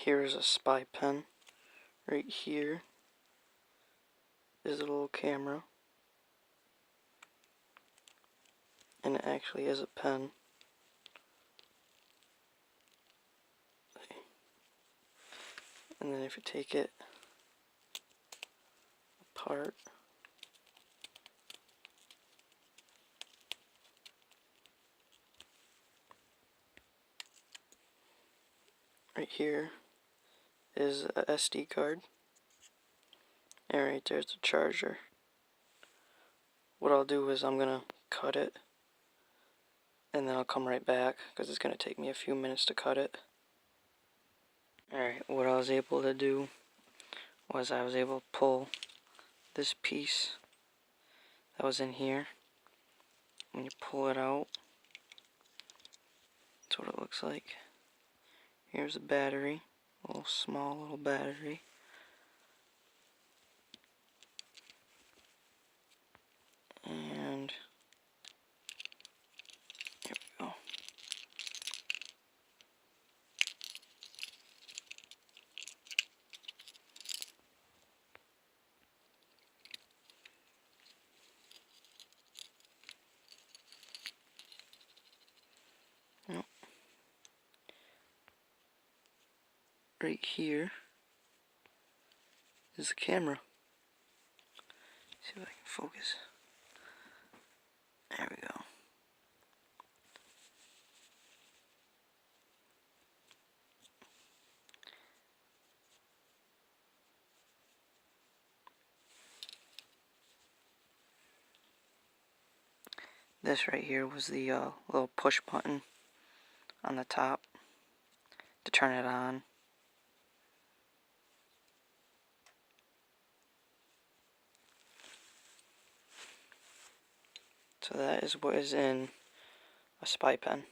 Here is a spy pen. Right here is a little camera. And it actually is a pen. And then if you take it apart, right here is a SD card. And right there's the charger. What I'll do is I'm gonna cut it, and then I'll come right back because it's gonna take me a few minutes to cut it. Alright, what I was able to do was I was able to pull this piece that was in here. When you pull it out, that's what it looks like. Here's a battery, a little small little battery. And here we go. Yep. Right here is the camera. See if I can focus. There we go. This right here was the little push button on the top to turn it on. So that is what is in a spy pen.